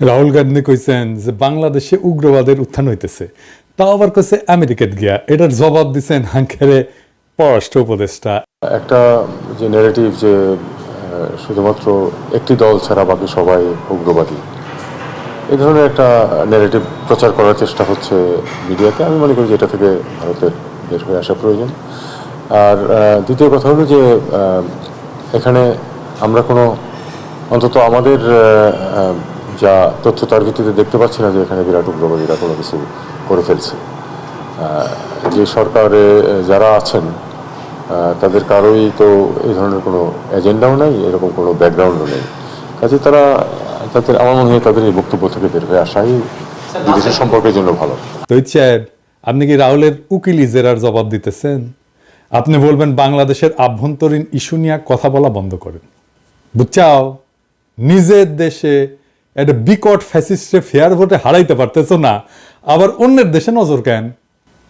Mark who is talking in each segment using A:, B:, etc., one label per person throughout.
A: রাহুল গান্ধী কইছেন যে বাংলাদেশে উগ্রবাদের উত্থান হইতেছে, তাও আবার কইছে আমেরিকাত গিয়া। এটার জবাব দিচ্ছেন হাঙ্কেরে পররাষ্ট্র উপদেষ্টা।
B: একটা যে ন্যারেটিভ যে শুধুমাত্র একটি দল ছাড়া বাকি সবাই উগ্রবাদী, এই ধরনের একটা ন্যারেটিভ প্রচার করার চেষ্টা হচ্ছে মিডিয়াতে। আমি মনে করি যে এটা থেকে ভারতের বের হয়ে আসা প্রয়োজন। আর দ্বিতীয় কথা হলো যে এখানে আমরা কোনো, অন্তত আমাদের যা তথ্য তার ভিত্তিতে দেখতে পাচ্ছি না যে এখানে বিরাট উগ্রবাদীরা কোনো কিছু করে ফেলছে। যে সরকারে যারা আছেন তাদের কারোই তো এই ধরনের কোনো এজেন্ডাও নেই, এরকম কোনো ব্যাকগ্রাউন্ডও নেই। কাজে তারা, তাদের আমার মনে হয় তাদের এই বক্তব্য থেকে বের হয়ে আসাই বিদেশের সম্পর্কের জন্য ভালো।
A: তো সাহেব, আপনি কি রাহুলের উকিল ইজেরার জবাব দিতেছেন? আপনি বলবেন বাংলাদেশের আভ্যন্তরীণ ইস্যু নিয়ে কথা বলা বন্ধ করেন, বুঝছাও? নিজের দেশে একটা বিকট ফ্যাসিস্টে ফেয়ার ভোটে হারাইতে পারতেছ না, আবার অন্যের দেশে নজর কেন?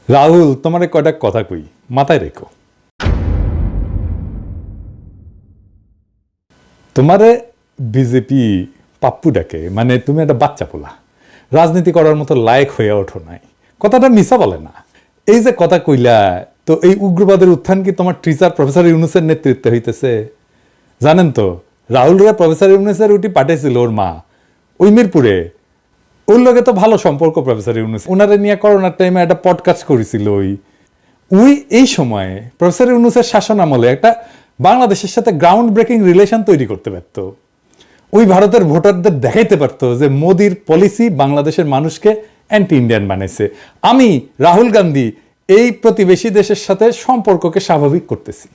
A: রাহুল, তোমার কয়টা কথা কই, মাথায় রেখো। তোমারে বিজেপি পাপ্পু ডাকে, মানে তুমি একটা বাচ্চা পোলা, রাজনীতি করার মতো লায়ক হয়ে ওঠো নাই। কথাটা মিছা বলে না। এই যে কথা কইলা, তো এই উগ্রবাদের উত্থান কি তোমার টিচার প্রফেসর ইউনুসের নেতৃত্বে হইতেছে? জানেন তো, রাহুলরা প্রফেসর ইউনুসের উটি পাঠাইছিল ওর মা ওই মিরপুরে। ওর লগে তো ভালো সম্পর্ক প্রফেসর ইউনুস, ওনারে নিয়ে করোনার টাইমে একটা পডকাস্ট করেছিল। ওই এই সময়ে প্রফেসর ইউনুসের শাসন আমলে একটা বাংলাদেশের সাথে গ্রাউন্ড ব্রেকিং রিলেশন তৈরি করতে পারত। ওই ভারতের ভোটারদের দেখাইতে পারতো যে মোদির পলিসি বাংলাদেশের মানুষকে অ্যান্টি ইন্ডিয়ান বানাইছে। আমি রাহুল গান্ধী এই প্রতিবেশী দেশের সাথে সম্পর্ককে স্বাভাবিক করতেছি।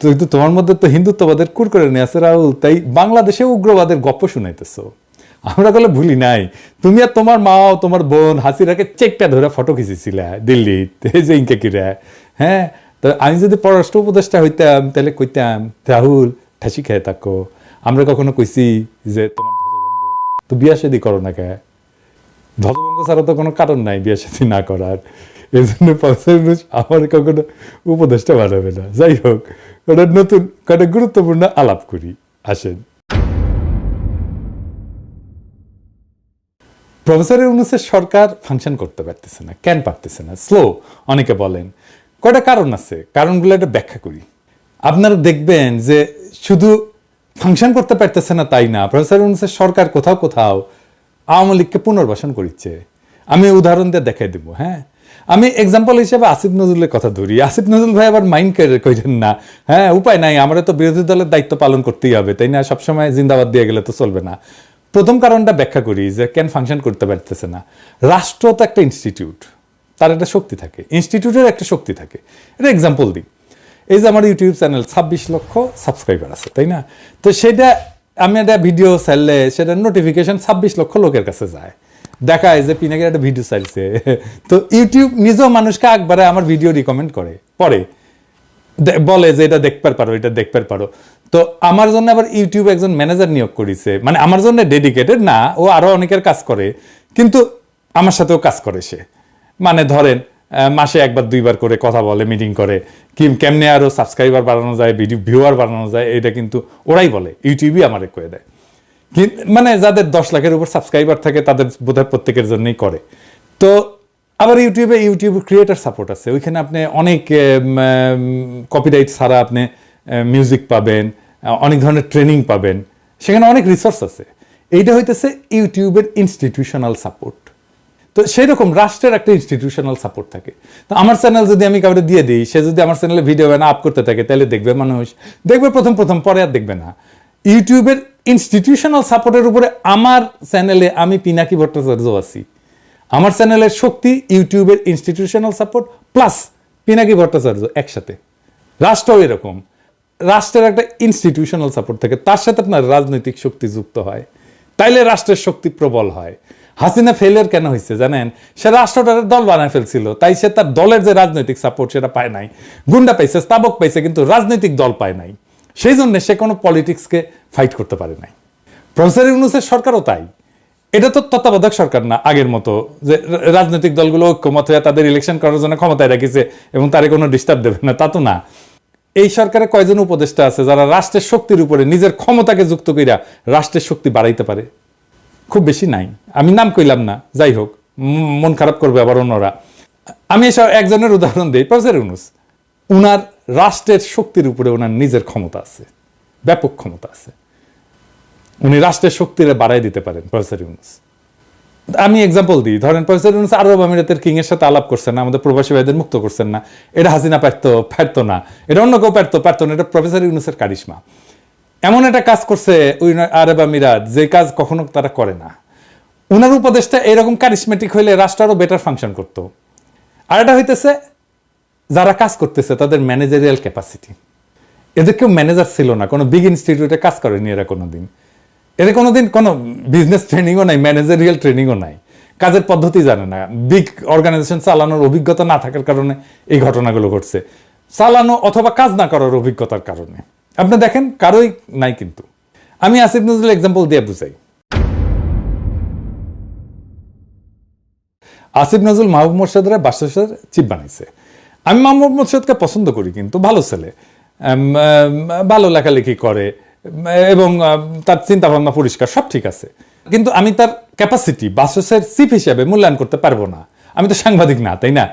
A: তো তোমার মধ্যে তো হিন্দুত্ববাদের কুর করে নিয়ে আছে রাহুল, তাই বাংলাদেশে উগ্রবাদের গপ্প শুনাইতেছ। আমরা গেলে ভুলি নাই, তুমি আর তোমার মাও তোমার বোন হাসিরাকে চেকটা ধরে ফটো খিঁচেছিলে দিল্লিতে, যে ইনকে কিরা। হ্যাঁ, তো আমি যদি পররাষ্ট্র উপদেষ্টা হইতাম তাহলে কইতাম, রাহুল ঠাসি খেয়ে থাকো। আমরা কখনো কইছি যে তোমার ধ্বজভঙ্গ, তো বিয়া শাদী করো না কে? ধ্বজভঙ্গ ছাড়া তো কোনো কারণ নাই বিয়া শাদী না করার। এই জন্য আমার কখনো উপদেষ্টা বানাবে না। যাই হোক, ওটা নতুন কয়েকটা গুরুত্বপূর্ণ আলাপ করি, আসেন। প্রফেসর ইউনূসের সরকার ফাংশন করতে পারতেছে না। কেন পারতেছে না? স্লো অনেকে বলেন। কয়টা কারণ আছে, কারণগুলো একটা ব্যাখ্যা করি। আপনারা দেখবেন যে শুধু ফাংশন করতে পারতেছে না তাই না, প্রফেসর ইউনূসের সরকার কোথাও কোথাও আওয়ামী লীগকে পুনর্বাসন করিচ্ছে। আমি উদাহরণ দিয়ে দেখাই দেবো। হ্যাঁ, আমি এক্সাম্পল হিসেবে আসিফ নজরুলের কথা ধরি। আসিফ নজরুল ভাই আবার মাইন্ড করেন না। হ্যাঁ, উপায় নাই, আমরা তো বিরোধী দলের দায়িত্ব পালন করতেই হবে, তাই না? সবসময় জিন্দাবাদ দিয়ে গেলে তো চলবে না। প্রথম কারণটা ব্যাখ্যা করি যে কেন ফাংশন করতে পারতেছে না। রাষ্ট্র তো একটা ইনস্টিটিউট, তার একটা শক্তি থাকে, ইনস্টিটিউটের একটা শক্তি থাকে। এটা এক্সাম্পল দিই, এই যে আমার ইউটিউব চ্যানেল 26 লক্ষ সাবস্ক্রাইবার আছে, তাই না? তো সেটা আমি একটা ভিডিও ছাড়লে সেটা নোটিফিকেশন 26 লক্ষ লোকের কাছে যায়, দেখায় যে পিনাকের একটা ভিডিও ছাড়ছে। তো ইউটিউব নিজেও মানুষকে একবারে আমার ভিডিও রিকমেন্ড করে, পরে বলে যে এটা দেখতে পারো, এটা দেখতে পারো। তো আমার জন্য আবার ইউটিউব একজন ম্যানেজার নিয়োগ করেছে, মানে আমার জন্য ডেডিকেটেড না, ও আরো অনেকের কাজ করে, কিন্তু আমার সাথেও কাজ করে সে। মানে ধরেন মাসে একবার দুইবার করে কথা বলে, মিটিং করে, কেমনে আরো সাবস্ক্রাইবার বাড়ানো যায়, ভিডিও ভিউয়ার বাড়ানো যায়, এটা কিন্তু ওরাই বলে, ইউটিউবই আমারে কয়ে দেয়। মানে যাদের 10 লাখের উপর সাবস্ক্রাইবার থাকে তাদের বোধহয় প্রত্যেকের জন্যই করে। তো আবার ইউটিউব ক্রিয়েটার সাপোর্ট আছে, ওইখানে আপনি অনেক কপিরাইট ছাড়া আপনি মিউজিক পাবেন, অনেক ধরনের ট্রেনিং পাবেন, সেখানে অনেক রিসোর্স আছে। এইটা হইতেছে ইউটিউবের ইনস্টিটিউশনাল সাপোর্ট। তো সেই রকম রাষ্ট্রের একটা ইনস্টিটিউশনাল সাপোর্ট থাকে। তো আমার চ্যানেল যদি আমি কাউকে দিয়ে দিই, সে যদি আমার চ্যানেলে ভিডিও বানা আপ করতে থাকে, তাহলে দেখবে মানুষ, দেখবে প্রথম, পরে আর দেখবে না। ইউটিউবের ইনস্টিটিউশনাল সাপোর্টের উপরে আমার চ্যানেলে আমি পিনাকি ভট্টাচার্য আছি। আমার চ্যানেলের শক্তি ইউটিউবের institutional support plus Pinaki Bhattacharya একসাথে। রাষ্ট্রও এরকম, রাষ্ট্রের একটা ইনস্টিটিউশনাল সাপোর্ট থাকে, তার সাথে আপনার রাজনৈতিক শক্তি যুক্ত হয়, তাইলে রাষ্ট্রের শক্তি প্রবল হয়। হাসিনা ফেলিয়ার কেন হয়েছে জানেন? সে রাষ্ট্রটার দল বানায় ফেলছিল, তাই সে তার দলের যে রাজনৈতিক সাপোর্ট সেটা পায় নাই। গুন্ডা পাইছে, স্তাবক পাইছে, কিন্তু রাজনৈতিক দল পায় নাই। সেই জন্য সে কোনো পলিটিক্সকে ফাইট করতে পারে নাই। প্রফেসর ইউনূসের সরকারও তাই। এটা তো তত্ত্বাবধায়ক সরকার না আগের মতো, যে রাজনৈতিক দলগুলো ঐক্যমত হয়ে তাদের ইলেকশন করার জন্য ক্ষমতায় রাখিছে এবং তারে কোনো ডিস্টার্ব দেবে না, তা তো না। এই সরকারে কয়জন উপদেষ্টা আছে যারা রাষ্ট্রের শক্তির উপরে নিজের ক্ষমতাকে যুক্ত কইরা রাষ্ট্রের শক্তি বাড়াইতে পারে? খুব বেশি নাই, আমি নাম কইলাম না, যাই হোক মন খারাপ করবে আবার অন্যরা। আমি এসব একজনের উদাহরণ দিই, প্রফেসর ইউনূস। উনার রাষ্ট্রের শক্তির উপরে ওনার নিজের ক্ষমতা আছে, ব্যাপক ক্ষমতা আছে, উনি রাষ্ট্রের শক্তিরে বাড়াই দিতে পারেন প্রফেসর ইউনূস। আমি এক্সাম্পল দিই, ধরেন প্রফেসর ইউনূস আরব আমিরাতের কিং এর সাথে আলাপ করছেন না, আমাদের প্রবাসী ভাইদের মুক্ত করছেন না, এটা হাসিনা পারতো না, এটা অন্য কেউ পারতো না, এটা প্রফেসর ইউনূসের কারিশমা। এমন একটা কাজ করছে ওই আরব আমিরাত, যে কাজ কখনো তারা করে না। উনার উপদেশটা এরকম কারিশমেটিক হইলে রাষ্ট্র আরো বেটার ফাংশন করতো। আর এটা হইতেছে যারা কাজ করতেছে তাদের ম্যানেজারিয়াল ক্যাপাসিটি। এদের কেউ ম্যানেজার ছিল না, কোনো বিগ ইনস্টিটিউটে কাজ করেনি এরা কোনোদিন, এদের কোনোদিন কোনো বিজনেস ট্রেনিংও নাই, ম্যানেজারিয়াল ট্রেনিংও নাই, কাজের পদ্ধতি জানে না, বিগ অর্গানাইজেশন চালানোর অভিজ্ঞতা না থাকার কারণে এই ঘটনাগুলো ঘটছে, চালানো অথবা কাজ না করার অভিজ্ঞতার কারণে। আপনি দেখেন কারোই নাই। কিন্তু আমি আসিফ নজরুল এক্সাম্পল দিয়ে বুঝাই। আসিফ নজরুল মাহবুব মোর্শেদের বাসার চিফ বানাইছে। আমি মাহবুব মোর্শেদকে পছন্দ করি, কিন্তু ভালো ছেলে, ভালো লেখালেখি করে এবং তার চিন্তা ভাবনা পরিষ্কার, সব ঠিক আছে। কিন্তু আমি তার ক্যাপাসিটি বাসসের চিফ হিসেবে মূল্যায়ন করতে পারবো না, আমি তো সাংবাদিক না, তাই না?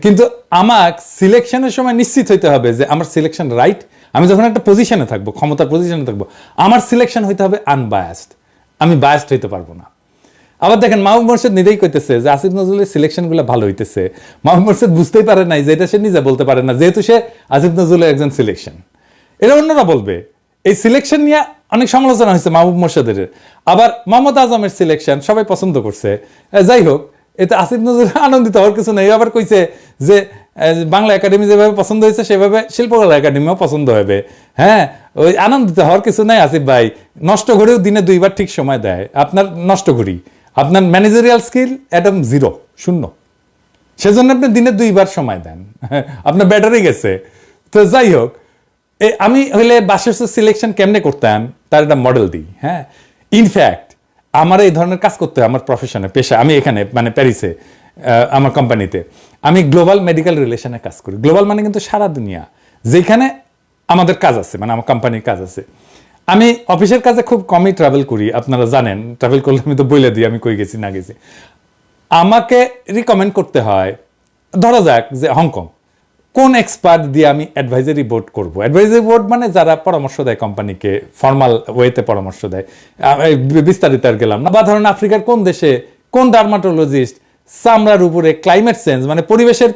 A: কিন্তু আমার সিলেকশনের সময় নিশ্চিত হইতে হবে যে আমার সিলেকশন রাইট। আমি যখন একটা পজিশনে থাকবো, ক্ষমতার পজিশনে থাকবো, আমার সিলেকশন হইতে হবে আনবায়াসড, আমি বায়াসড হইতে পারবো না। আবার দেখেন মাহবুব মোর্শেদ নিজেই কইতেছে যে আসিফ নজরুলের সিলেকশনগুলো ভালো হইতেছে। মাহবুব মোর্শেদ বুঝতেই পারে নাই যে এটা সে নিজে বলতে পারে না, যেহেতু সে আসিফ নজরুলের একজন সিলেকশন। এটা অন্যরা বলবে। এই সিলেকশন নিয়ে অনেক সমালোচনা হয়েছে মাহবুব মোর্শেদের। আবার মোহাম্মদ আজমের সিলেকশন সবাই পছন্দ করছে। যাই হোক, এতে আসিফ নজরুল আনন্দিত হওয়ার কিছু নেই। আবার কইছে যে বাংলা একাডেমি যেভাবে পছন্দ হয়েছে সেভাবে শিল্পকলা একাডেমিও পছন্দ হবে। হ্যাঁ, ওই আনন্দিত হওয়ার কিছু নাই আসিফ ভাই। নষ্ট ঘড়িও দিনে 2 বার ঠিক সময় দেয়। আপনার নষ্ট ঘড়ি, আপনার ম্যানেজারিয়াল স্কিল একদম 0, 0। সেজন্য আপনি দিনে 2 বার সময় দেন, আপনার ব্যাটারি গেছে। তো যাই হোক, আমি হইলে বাসের সিলেকশন কেমনে করতাম তার একটা মডেল দিই। হ্যাঁ, ইনফ্যাক্ট আমার এই ধরনের কাজ করতে হয় আমার প্রফেশনে, পেশা। আমি এখানে মানে প্যারিসে আমার কোম্পানিতে আমি গ্লোবাল মেডিকেল রিলেশনে কাজ করি। গ্লোবাল মানে কিন্তু সারা দুনিয়া, যেখানে আমাদের কাজ আছে, মানে আমার কোম্পানির কাজ আছে। আমি অফিসের কাজে খুব কমই ট্রাভেল করি, আপনারা জানেন। ট্রাভেল করলে আমি তো বলে দিই আমি কই গেছি না গেছি। আমাকে রিকমেন্ড করতে হয়, ধরা যাক যে হংকং, কোন এক্সপার্ট দিয়ে আমি অ্যাডভাইজারি বোর্ড করব। অ্যাডভাইজারি বোর্ড মানে যারা পরামর্শ দেয় কোম্পানিকে, ফর্মাল ওয়েতে পরামর্শ দেয়, বিস্তারিত আর গেলাম না। বা ধরুন আফ্রিকার কোন দেশে কোন ডার্মাটোলজিস্ট চামড়ার উপরে ক্লাইমেট চেঞ্জ মানে পরিবেশের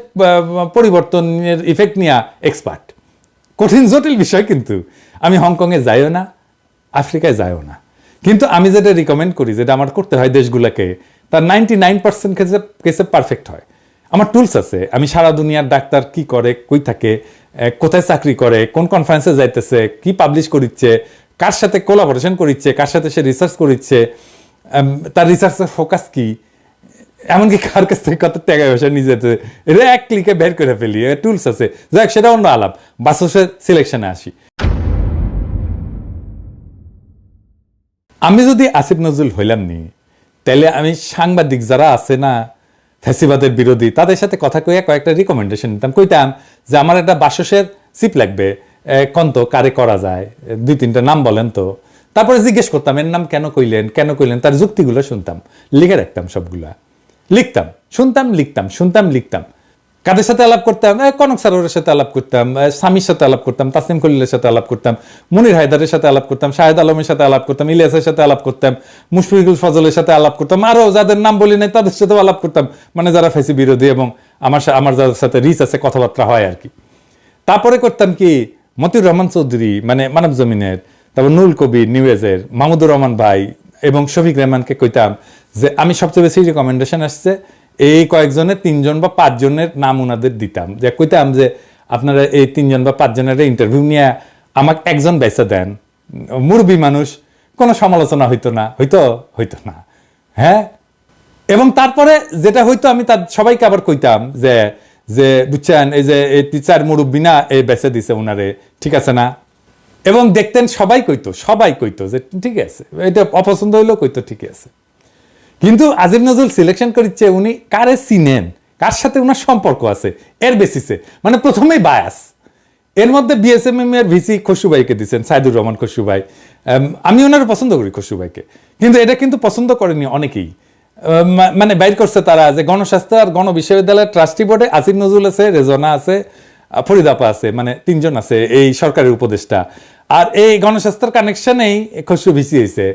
A: পরিবর্তনের ইফেক্ট নিয়ে এক্সপার্ট। কঠিন জটিল বিষয়, কিন্তু আমি হংকংয়ে যাইও না, আফ্রিকায় যাইও না। কিন্তু আমি যেটা রিকমেন্ড করি, যেটা আমার করতে হয় দেশগুলোকে, তার 99% কেসে পারফেক্ট হয়। আমার টুলস আছে, আমি সারা দুনিয়ার ডাক্তার কি করে, কই থাকে, কোথায় চাকরি করে, কোন কনফারেন্সে যাইতেছে, কি পাবলিশ করিচ্ছে, কার সাথে কোলাবোরেশন করিচ্ছে, কার সাথে সে রিসার্চ করিচ্ছে, তার রিসার্চের ফোকাস কি, এমনকি কার কাছ থেকে কত টাকা পয়সা নিয়ে যেতে, এটা এক ক্লিকে বের করে ফেলি। টুলস আছে, যাক সেটা অন্য আলাপ। বাসসের সিলেকশনে আসি। আমি যদি আসিফ নজরুল হইলাম নি, তাহলে আমি সাংবাদিক যারা আছে না ফ্যাসিবাদের বিরোধী, তাদের সাথে কথা কইয়া কয়েকটা রিকমেন্ডেশন নিতাম। কইতাম যে আমার একটা বাসসের চিপ লাগবে, কন্ত কারে করা যায়, 2-3টা নাম বলেন তো। তারপরে জিজ্ঞেস করতাম এর নাম কেন কইলেন, তার যুক্তিগুলো শুনতাম, লিখে রাখতাম, সবগুলা লিখতাম, শুনতাম, লিখতাম। কাদের সাথে আলাপ করতাম? কনক সারোয়ারের সাথে আলাপ করতাম, স্বামীর সাথে আলাপ করতাম, তাসনিম খলিলের সাথে আলাপ করতাম, মুনির হায়দারের সাথে আলাপ করতাম, শাহেদ আলমের সাথে আলাপ করতাম, ইলিয়াসের সাথে আলাপ করতাম, মুশফিকুল ফজলের সাথে আলাপ করতাম, আরো যাদের নাম বলি নাই তাদের সাথেও আলাপ করতাম, মানে যারা ফেসি বিরোধী এবং আমার যাদের সাথে রিচ আছে, কথাবার্তা হয় আর কি। তারপরে করতাম কি, মতিউর রহমান চৌধুরী মানে মানব জমিনের, তারপর নুরুল কবির নিউজের, মাহমুদুর রহমান ভাই এবং শফিক রেহমানকে কইতাম যে আমি সবচেয়ে বেশি রিকমেন্ডেশন আসছে এই কয়েকজনের 3জন বা 5 জনের নাম ওনাদের দিতাম, যে কইতাম যে আপনারা এই 3জন বা 5 জনের ইন্টারভিউ নিয়ে আমাকে একজন বেচা দেন। মুরবি মানুষ, কোনো সমালোচনা হইতো না। হ্যাঁ, এবং তারপরে যেটা হইতো আমি তার সবাইকে আবার কইতাম যে যে বুঝছেন এই যে এই 4 মুরব্বী না এই বেচে দিছে ওনারে, ঠিক আছে না? এবং দেখতেন সবাই কইতো যে ঠিক আছে, এটা অপছন্দ হইলেও কইতো ঠিক আছে। কিন্তু আসিফ নজরুল সিলেকশন করিচ্ছে উনি কারে চিনেন, কার সাথে উনার সম্পর্ক আছে এর বেসিসে, মানে প্রথমেই বায়াস। এর মধ্যে বিএসএমএম এর ভিসি খসরু ভাইকে দিচ্ছেন, সাইদুর রহমান খসরু ভাই। আমি ওনার পছন্দ করি খসরু ভাইকে, কিন্তু এটা কিন্তু পছন্দ করেনি অনেকেই। মানে বাইর করছে তারা যে গণস্বাস্থ্য আর গণবিশ্ববিদ্যালয়ের ট্রাস্টি বোর্ডে আসিফ নজরুল আছে, রেজনা আছে, ফরিদাপা আছে, মানে 3 জন আছে এই সরকারের উপদেষ্টা। আর এই গণস্বাস্থ্যের কানেকশনেই খসরু ভিসি হয়েছে।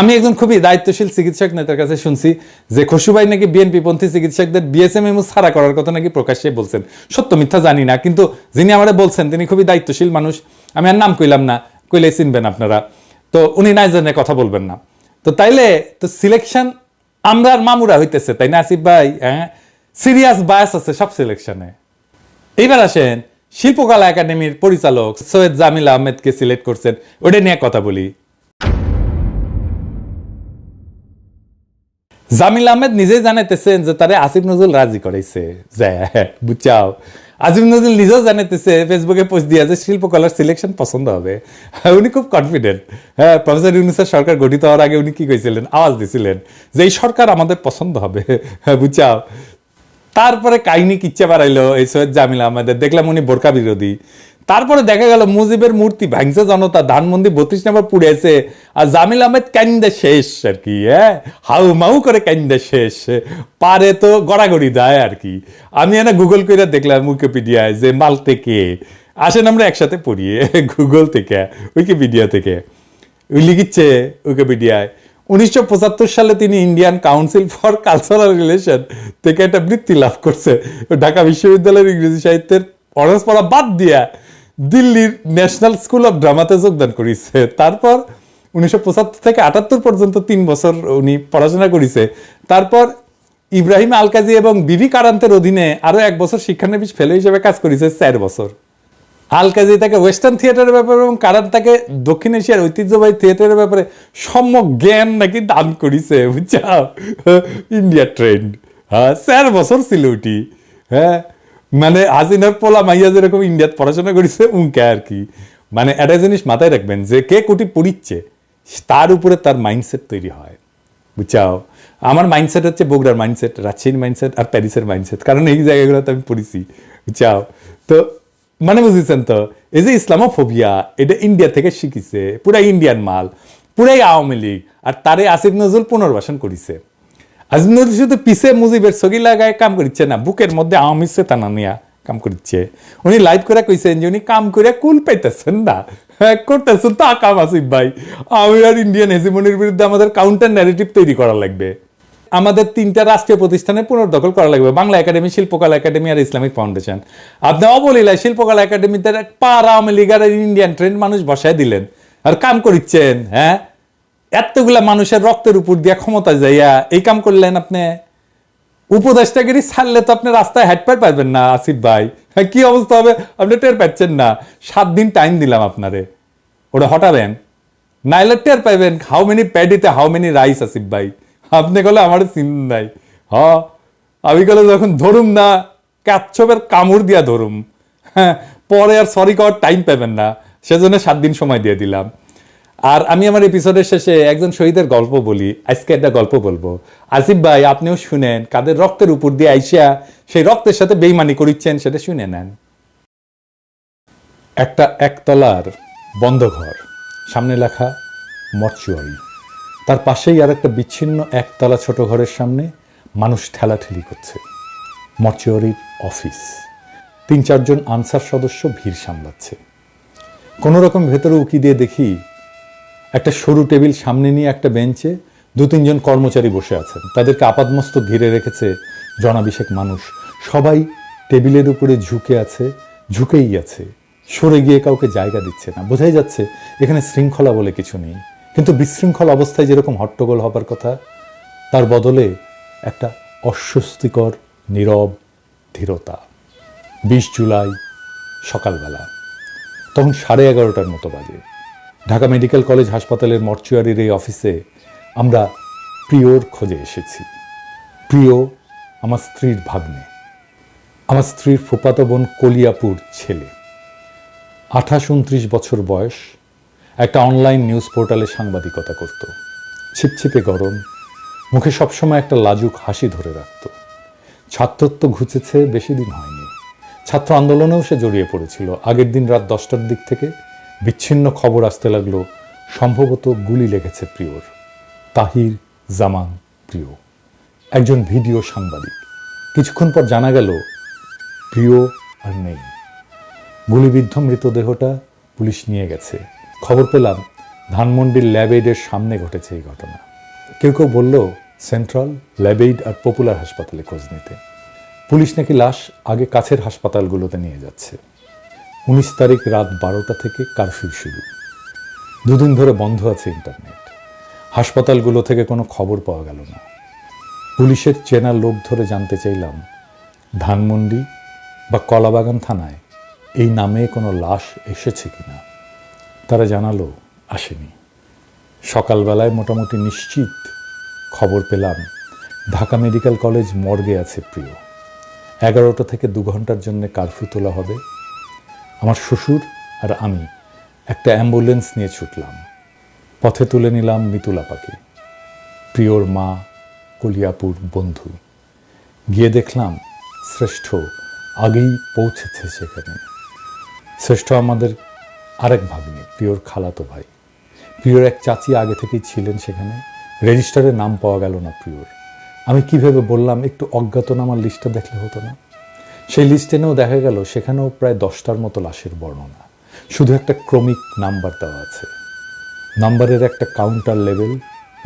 A: আমি একজন খুবই দায়িত্বশীল চিকিৎসক নেতার কাছে শুনছি যে খসরু ভাই নাকি বিএনপি পন্থী চিকিৎসকদের বিএসএমএমও ছাড়া করার কথা নাকি প্রকাশ্যে বলছেন। সত্য মিথ্যা জানি না, কিন্তু যিনি আমারে বলছেন তিনি খুবই দায়িত্বশীল মানুষ। আমি আর নাম কইলাম না, কইলে চিনবেন আপনারা। তো উনি না জানে কথা বলবেন না। তো তাইলে তো সিলেকশন আমরা আর মামুরা হইতেছে, তাই না আসিফ ভাই? হ্যাঁ, সিরিয়াস বায়াস আছে সব সিলেকশনে। এইবার আসেন, শিল্পকলা একাডেমির পরিচালক সৈয়দ জামিল আহমেদকে সিলেক্ট করছেন, ওটা নিয়ে কথা বলি। জামিল আহমেদ নিজেই জানাইতেছেন যে তারে আসিফ নজরুল রাজি করাইছে, বুঝছাও। আসিফ নজরুল নিজেও জানাইতেছে ফেসবুকে পোস্ট দিয়া যে শিল্পকলার সিলেকশন পছন্দ হবে। উনি খুব কনফিডেন্ট। হ্যাঁ, প্রফেসর ইউনূসের সরকার গঠিত হওয়ার আগে উনি কি কইছিলেন, আওয়াজ দিছিলেন যে এই সরকার আমাদের পছন্দ হবে, বুঝছাও। তারপরে কাহিনী কিচ্ছা বাড়াইলো এই সৈয়দ জামিল আহমেদের, দেখলাম উনি বোরকা বিরোধী। তারপরে দেখা গেল মুজিবের মূর্তি ভাঙছে জনতা, ধানমন্দির 32 নম্বর পুড়েছে, আর জামিল আহমেদ কান্দে শেষ আর কি। হ্যাঁ, হাউ মাউ করে কান্দে শেষ, পারে তো গড়াগড়ি দেয় আর কি। আমি এনে গুগল করে দেখলাম উইকিপিডিয়ায় যে মালতে কে। আসেন আমরা একসাথে পড়ি গুগল থেকে, উইকিপিডিয়া থেকে। ওই লিখিচ্ছে উইকিপিডিয়ায় 1975 সালে তিনি Indian council for cultural relation থেকে একটা বৃত্তি লাভ করছে। ঢাকা বিশ্ববিদ্যালয়ের ইংরেজি সাহিত্যের অনার্স পড়া বাদ দিয়া দিল্লির ন্যাশনাল স্কুল অফ ড্রামাতে যোগদান করেছে। তারপর 1975 থেকে 78 পর্যন্ত 3 বছর উনি পড়াশোনা করেছে। তারপর ইব্রাহিম আলকাজি এবং বিবি কারান্তের অধীনে আরো 1 বছর শিক্ষানবিশ ফেলো হিসেবে কাজ করেছে 4 বছর। আলকাজি তাকে ওয়েস্টার্ন থিয়েটারের ব্যাপারে এবং কারান্ত তাকে দক্ষিণ এশিয়ার ঐতিহ্যবাহী থিয়েটারের ব্যাপারে সম্যক জ্ঞান নাকি দান করেছে, বুঝছাও। India trend. হ্যাঁ, 4 বছর ছিল ওটি। হ্যাঁ, মানে হাসিনার পোলা মাইয়া যেরকম ইন্ডিয়াত পড়াশোনা করেছে উনকে আর কি। মানে একটা জিনিস মাথায় রাখবেন যে কে কোটি পড়িচ্ছে তার উপরে তার মাইন্ডসেট তৈরি হয়, বুঝছাও। আমার মাইন্ডসেট হচ্ছে বগুড়ার মাইন্ডসেট, রাজশাহীর মাইন্ডসেট আর প্যারিসের মাইন্ডসেট, কারণ এই জায়গাগুলোতে আমি পড়েছি, বুঝছাও। তো মানে বুঝেছেন তো, এই যে ইসলামোফোবিয়া এটা ইন্ডিয়া থেকে শিখিছে, পুরাই ইন্ডিয়ান মাল, পুরাই আওয়ামী লীগ। আর তারে আসিফ নজরুল পুনর্বাসন করেছে। আসিফ নজরুল শুধু পিছে মুজিবের ছবি লাগায় কাম করছে না, বুকের মধ্যে আওয়ামী চেতনা নিয়ে কাম করছে। উনি লাইভ করে কইছেন যে উনি কাম করে কুল পাইতেছেন না, করতেছেন তা কাম। আসিফ ভাই, আমি আর ইন্ডিয়ান হেজিমনির বিরুদ্ধে আমাদের কাউন্টার ন্যারেটিভ তৈরি করা লাগবে। আমাদের 3টা রাষ্ট্রীয় প্রতিষ্ঠানে পুনর্দখল করা লাগবে, বাংলা একাডেমি, শিল্পকলা একাডেমি আর ইসলামিক ফাউন্ডেশন। আপনি অবলীলায় শিল্পকলা একাডেমিতে পাড়া আওয়ামী লীগ আর ইন্ডিয়ান ট্রেন্ড মানুষ বসায় দিলেন আর কাম করিচ্ছেন। হ্যাঁ, এতগুলা মানুষের রক্তের উপর দিয়ে ক্ষমতা যাইয়া এই কাম করলেন আপনি। উপদেষ্টাগিরি ছাড়লে তো আপনি রাস্তায় হাঁটতে পারবেন না আসিফ ভাই। হ্যাঁ, কি অবস্থা হবে আপনি টের পাচ্ছেন না। 7 দিন টাইম দিলাম আপনারে, ওটা হটাবেন, নাইলে টের পাইবেন হাউ মেনি প্যাডিতে হাউ মেনি রাইস। আসিফ ভাই, আপনি গেলে আমার চিন নাই। হ্যাঁ, আমি গেলে যখন ধরুম না কাচ্ছপের কামড় দিয়া ধরুম। হ্যাঁ, পরে আর সরি করার টাইম পাবেন না, সেজন্য 7 দিন সময় দিয়ে দিলাম। আর আমি আমার এপিসোডের শেষে একজন শহীদের গল্প বলি, আজকে একটা গল্প বলবো। আসিফ ভাই, আপনিও শুনেন, কাদের রক্তের উপর দিয়ে আইসা সেই রক্তের সাথে বেইমানি করিচ্ছেন সেটা শুনে নেন। একটা একতলার বন্ধ ঘর, সামনে লেখা মর্চুয়ারি। তার পাশেই আর একটা বিচ্ছিন্ন একতলা ছোট ঘরের সামনে মানুষ ঠেলাঠেলি করছে। মর্চুয়ারির অফিস, 3-4 জন আনসার সদস্য ভিড় সামলাচ্ছে। কোনো রকম ভেতরে উকি দিয়ে দেখি একটা সরু টেবিল সামনে নিয়ে একটা বেঞ্চে 2-3 জন কর্মচারী বসে আছেন। তাদেরকে আপাদমস্তক ঘিরে রেখেছে জনাবিশেক মানুষ। সবাই টেবিলের উপরে ঝুঁকে আছে, ঝুঁকেই আছে, সরে গিয়ে কাউকে জায়গা দিচ্ছে না। বোঝাই যাচ্ছে এখানে শৃঙ্খলা বলে কিছু নেই। কিন্তু বিশৃঙ্খল অবস্থায় যেরকম হট্টগোল হবার কথা, তার বদলে একটা অস্বস্তিকর নীরব ধীরতা। 20 জুলাই সকালবেলা, তখন 11:30টার মতো বাজে। ঢাকা মেডিকেল কলেজ হাসপাতালের মর্চুয়ারির এই অফিসে আমরা প্রিয়র খোঁজে এসেছি। প্রিয় আমার স্ত্রীর ভাগ্নে, আমার স্ত্রীর ফুফাতো বোন কলিয়াপুর ছেলে। 28-29 বছর বয়স, একটা অনলাইন নিউজ পোর্টালে সাংবাদিকতা করত। ছিপছিপে গরম, মুখে সবসময় একটা লাজুক হাসি ধরে রাখত। ছাত্রত্ব ঘুচেছে, বেশি দিন হয়নি। ছাত্র আন্দোলনেও সে জড়িয়ে পড়েছিল। আগের দিন রাত 10টার দিক থেকে বিচ্ছিন্ন খবর আসতে লাগলো, সম্ভবত গুলি লেগেছে প্রিয়র। তাহির জামান প্রিয়, একজন ভিডিও সাংবাদিক। কিছুক্ষণ পর জানা গেল প্রিয় আর নেই। গুলিবিদ্ধ মৃতদেহটা পুলিশ নিয়ে গেছে। খবর পেলাম ধানমন্ডির ল্যাবএইডের সামনে ঘটেছে এই ঘটনা। কেউ কেউ বলল সেন্ট্রাল, ল্যাবএইড আর পপুলার হাসপাতালে খোঁজ নিতে। পুলিশ নাকি লাশ আগে কাছের হাসপাতালগুলোতে নিয়ে যাচ্ছে। 19 তারিখ রাত 12টা থেকে কারফিউ শুরু। দুদিন ধরে বন্ধ আছে ইন্টারনেট। হাসপাতালগুলো থেকে কোনো খবর পাওয়া গেল না। পুলিশের চেনা লোক ধরে জানতে চাইলাম ধানমন্ডি বা কলাবাগান থানায় এই নামে কোনো লাশ এসেছে কিনা। তারা জানালো আসেনি। সকালবেলায় মোটামুটি নিশ্চিত খবর পেলাম ঢাকা মেডিকেল কলেজ মর্গে আছে প্রিয়। 11টা থেকে 2 ঘন্টার জন্য কারফিউ তোলা হবে। আমার শ্বশুর আর আমি একটা অ্যাম্বুলেন্স নিয়ে ছুটলাম। পথে তুলে নিলাম মিতুলাপাকে, প্রিয়র মা, কলিয়াপুর বন্ধু। গিয়ে দেখলাম শ্রেষ্ঠ আগেই পৌঁছেছে সেখানে। শ্রেষ্ঠ আমাদের আরেক ভাগ্নে, প্রিয়র খালাতো ভাই। প্রিয়র এক চাচি আগে থেকেই ছিলেন সেখানে। রেজিস্টারে নাম পাওয়া গেল না প্রিয়র। আমি কিভাবে বললাম একটু অজ্ঞাতনামার লিস্টটা দেখলে হতো না। সেই লিস্ট এনেও দেখা গেল সেখানেও প্রায় 10টার মতো লাশের বর্ণনা, শুধু একটা ক্রমিক নাম্বার দেওয়া আছে। নাম্বারের একটা কাউন্টার লেভেল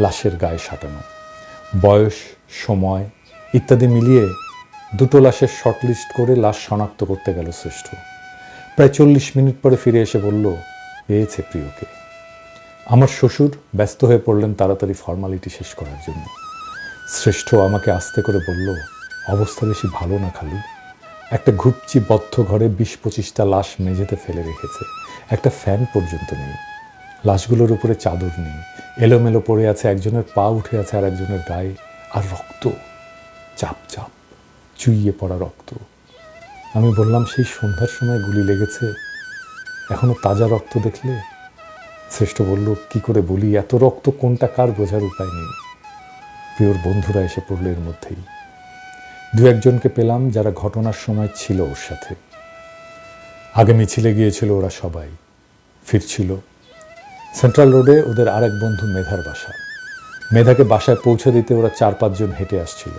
A: লাশের গায়ে সাঁটানো। বয়স, সময় ইত্যাদি মিলিয়ে 2টো লাশের শর্টলিস্ট করে লাশ শনাক্ত করতে গেল শ্রেষ্ঠ। প্রায় 40 মিনিট পরে ফিরে এসে বলল পেয়েছে প্রিয়কে। আমার শ্বশুর ব্যস্ত হয়ে পড়লেন তাড়াতাড়ি ফর্মালিটি শেষ করার জন্য। শ্রেষ্ঠ আমাকে আস্তে করে বলল অবস্থা বেশি ভালো না খালু। একটা ঘুপচি বদ্ধ ঘরে 20-25টা লাশ মেঝেতে ফেলে রেখেছে। একটা ফ্যান পর্যন্ত নেই। লাশগুলোর উপরে চাদর নেই, এলোমেলো পড়ে আছে। একজনের পা উঠে আছে আর একজনের গায়ে, আর রক্ত, চাপ চাপ চুইয়ে পড়া রক্ত। আমি বললাম সেই সন্ধ্যার সময় গুলি লেগেছে, এখনো তাজা রক্ত দেখলে? শ্রেষ্ঠ বলল কি করে বলি, এত রক্ত কোনটা কার বোঝার উপায় নেই। প্রিয়র বন্ধুরা এসে পড়ল এর মধ্যেই। 2-1জনকে পেলাম যারা ঘটনার সময় ছিল ওর সাথে। আগে মিছিলে গিয়েছিল ওরা সবাই, ফিরছিল। সেন্ট্রাল রোডে ওদের আরেক বন্ধু মেধার বাসা। মেধাকে বাসায় পৌঁছে দিতে ওরা 4-5 জন হেঁটে আসছিল।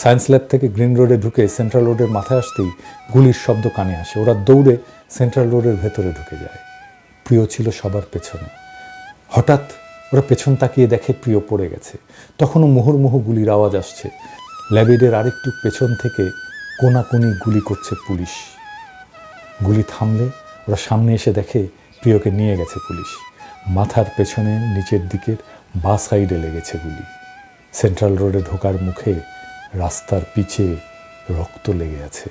A: সায়েন্স ল্যাব থেকে গ্রিন রোডে ঢুকে সেন্ট্রাল রোডের মাথায় আসতেই গুলির শব্দ কানে আসে। ওরা দৌড়ে সেন্ট্রাল রোডের ভেতরে ঢুকে যায়। প্রিয় ছিল সবার পেছনে। হঠাৎ ওরা পেছন তাকিয়ে দেখে প্রিয় পড়ে গেছে। তখনও মুহুর্মুহু গুলির আওয়াজ আসছে। ল্যাবেডের আরেকটু পেছন থেকে কোনাকুনি গুলি করছে পুলিশ। গুলি থামলে ওরা সামনে এসে দেখে প্রিয়কে নিয়ে গেছে পুলিশ। মাথার পেছনে নিচের দিকের বাঁ সাইডে লেগেছে গুলি। সেন্ট্রাল রোডে ঢোকার মুখে রাস্তার পিছে রক্ত লেগে আছে।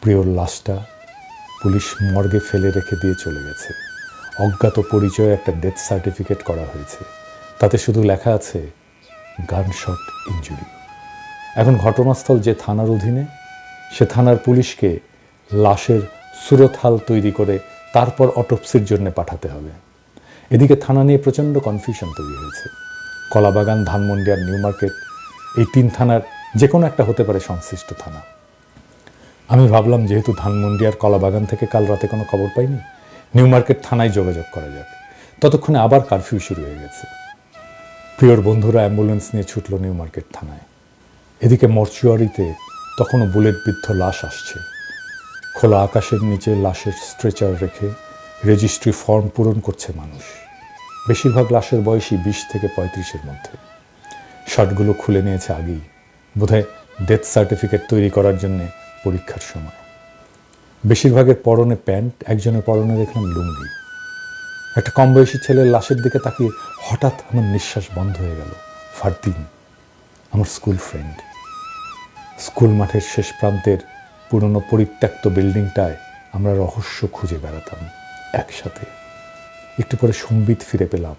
A: প্রিয়র লাশটা পুলিশ মর্গে ফেলে রেখে দিয়ে চলে গেছে। অজ্ঞাত পরিচয়ে একটা ডেথ সার্টিফিকেট করা হয়েছে, তাতে শুধু লেখা আছে গানশট ইনজুরি। এখন ঘটনাস্থল যে থানার অধীনে, সে থানার পুলিশকে লাশের সুরতহাল তৈরি করে তারপর অটোপসির জন্য পাঠাতে হবে। এদিকে থানা নিয়ে প্রচণ্ড কনফিউশন তৈরি হয়েছে। কলাবাগান, ধানমন্ডি আর নিউ মার্কেট, এই 3 থানার যে কোনো একটা হতে পারে সংশ্লিষ্ট থানা। আমি ভাবলাম যেহেতু ধানমন্ডি আর কলাবাগান থেকে কাল রাতে কোনো খবর পাইনি, নিউ মার্কেট থানায় যোগাযোগ করা যাক। ততক্ষণে আবার কারফিউ শুরু হয়ে গেছে। প্রিয়র বন্ধুরা অ্যাম্বুলেন্স নিয়ে ছুটল নিউ মার্কেট থানায়। এদিকে মর্চুয়ারিতে তখনও বুলেটবিদ্ধ লাশ আসছে। খোলা আকাশের নিচে লাশের স্ট্রেচার রেখে রেজিস্ট্রি ফর্ম পূরণ করছে মানুষ। বেশিরভাগ লাশের বয়সই 20 থেকে 35-এর মধ্যে। শার্টগুলো খুলে নিয়েছে আগেই, বোধহয় ডেথ সার্টিফিকেট তৈরি করার জন্যে পরীক্ষার সময়। বেশিরভাগের পরনে প্যান্ট, একজনের পরনে দেখলাম লুঙ্গি। একটা কম বয়সী ছেলের লাশের দিকে তাকিয়ে হঠাৎ আমার নিঃশ্বাস বন্ধ হয়ে গেল। ফারদিন, আমার স্কুল ফ্রেন্ড। স্কুল মাঠের শেষ প্রান্তের পুরনো পরিত্যক্ত বিল্ডিংটায় আমরা রহস্য খুঁজে বেড়াতাম একসাথে। একটু পরে সম্বিত ফিরে পেলাম।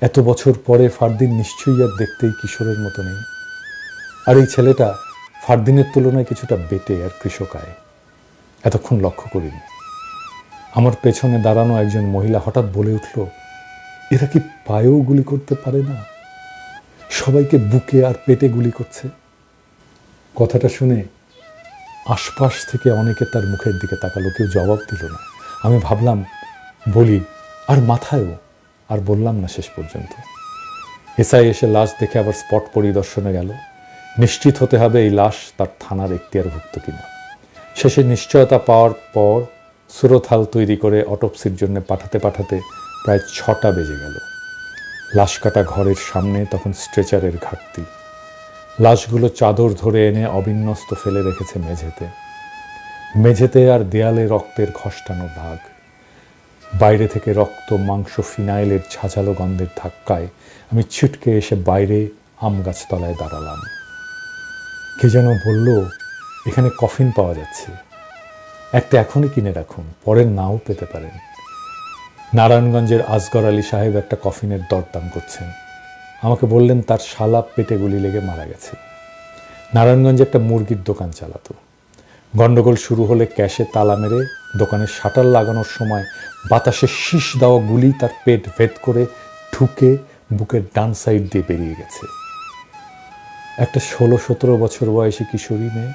A: এত বছর পরে ফারদিন নিশ্চয়ই আর দেখতেই কিশোরের মতো নেই। আর এই ছেলেটা ফারদিনের তুলনায় কিছুটা বেটে আর কৃষকায়। এতক্ষণ লক্ষ্য করিনি। আমার পেছনে দাঁড়ানো একজন মহিলা হঠাৎ বলে উঠল, এরা কি পায়েও গুলি করতে পারে না? সবাইকে বুকে আর পেটে গুলি করছে। কথাটা শুনে আশপাশ থেকে অনেকে তার মুখের দিকে তাকালো, কেউ জবাব দিল না। আমি ভাবলাম বলি, আর মাথায়ও, আর বললাম না শেষ পর্যন্ত। এসআই এসে লাশ দেখে আবার স্পট পরিদর্শনে গেল। নিশ্চিত হতে হবে এই লাশ তার থানার এখতিয়ারভুক্ত কিনা। শেষে নিশ্চয়তা পাওয়ার পর সুরতহাল তৈরি করে অটোপসির জন্য পাঠাতে পাঠাতে প্রায় 6টা বেজে গেল। লাশ কাটা ঘরের সামনে তখন স্ট্রেচারের ঘাটতি। লাশগুলো চাদর ধরে এনে অবিন্যস্ত ফেলে রেখেছে মেঝেতে। মেঝেতে আর দেয়ালে রক্তের খসটানো দাগ। বাইরে থেকে রক্ত, মাংস, ফিনাইলের ঝাঁঝালো গন্ধের ধাক্কায় আমি ছিটকে এসে বাইরে আম গাছতলায় দাঁড়ালাম। কে যেন বলল, এখানে কফিন পাওয়া যাচ্ছে, একটা এখনই কিনে রাখুন, পরে নাও পেতে পারেন। নারায়ণগঞ্জের আসগর আলী সাহেব একটা কফিনের দরদাম করছেন। আমাকে বললেন তার শালা পেটে গুলি লেগে মারা গেছে। নারায়ণগঞ্জে একটা মুরগির দোকান চালাতো। গন্ডগোল শুরু হলে ক্যাশে তালা মেরে দোকানের শাটার লাগানোর সময় বাতাসে শীষ দেওয়া গুলি তার পেট ভেদ করে ঢুকে বুকের ডান সাইড দিয়ে বেরিয়ে গেছে। একটা 16-17 বছর বয়সী কিশোরী মেয়ে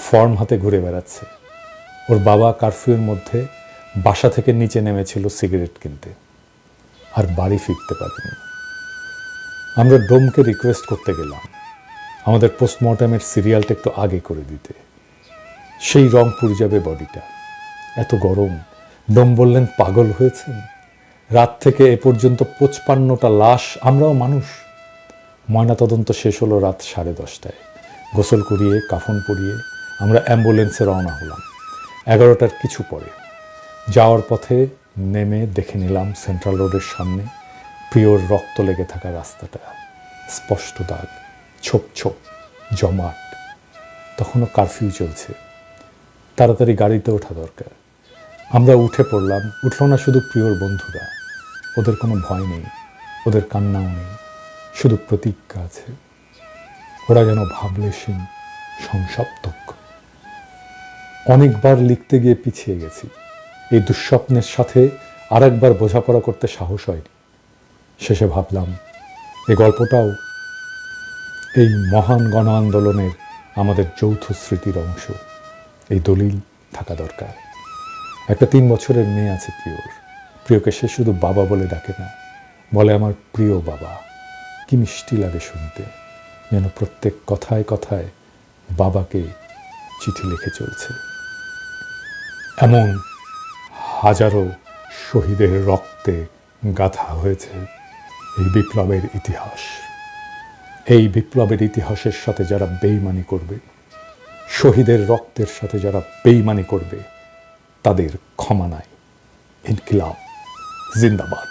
A: ফর্ম হাতে ঘুরে বেড়াচ্ছে। ওর বাবা কারফিউর মধ্যে বাসা থেকে নিচে নেমেছিল সিগারেট কিনতে, আর বাড়ি ফিরতে পারেনি। আমরা ডোমকে রিকোয়েস্ট করতে গেলাম আমাদের পোস্টমর্টমের সিরিয়ালটা একটু আগে করে দিতে। সেই রংপুর যাবে বডিটা, এত গরম। ডোম বললেন, পাগল হয়েছেন? রাত থেকে এ পর্যন্ত 55টা লাশ, আমরাও মানুষ। ময়নাতদন্ত শেষ হলো রাত 10:30টায়। গোসল করিয়ে কাফন পরিয়ে আমরা অ্যাম্বুলেন্সে রওনা হলাম 11টার কিছু পরে। যাওয়ার পথে নেমে দেখে নিলাম সেন্ট্রাল রোডের সামনে প্রিয়র রক্ত লেগে থাকা রাস্তাটা, স্পষ্ট দাগ, ছোপ ছোপ, জমাট। তখনও কারফিউ চলছে, তাড়াতাড়ি গাড়িতে ওঠা দরকার। আমরা উঠে পড়লাম। উঠল না শুধু প্রিয়র বন্ধুরা, ওদের কোনো ভয় নেই, ওদের কান্নাও নেই, শুধু প্রতিজ্ঞা আছে। ওরা যেন ভাবলেশীন, সংসপ্তক। অনেকবার লিখতে গিয়ে পিছিয়ে গেছি। এই দুঃস্বপ্নের সাথে আরেকবার বোঝাপড়া করতে সাহস হয়নি। শেষে ভাবলাম এই গল্পটাও এই মহান গণ আন্দোলনের আমাদের যৌথ স্মৃতির অংশ। এই দলিল থাকা দরকার। একটা 3 বছরের মেয়ে আছে প্রিয়র। প্রিয়কে সে শুধু বাবা বলে ডাকে না, বলে আমার প্রিয় বাবা। কি মিষ্টি লাগে শুনতে, যেন প্রত্যেক কথায় কথায় বাবাকে চিঠি লিখে চলছে। এমন হাজারো শহীদের রক্তে গাঁথা হয়েছে এই বিপ্লবের ইতিহাস। এই বিপ্লবের ইতিহাসের সাথে যারা বেইমানি করবে, শহীদের রক্তের সাথে যারা বেইমানি করবে, তাদের ক্ষমা নাই। ইনকিলাব জিন্দাবাদ।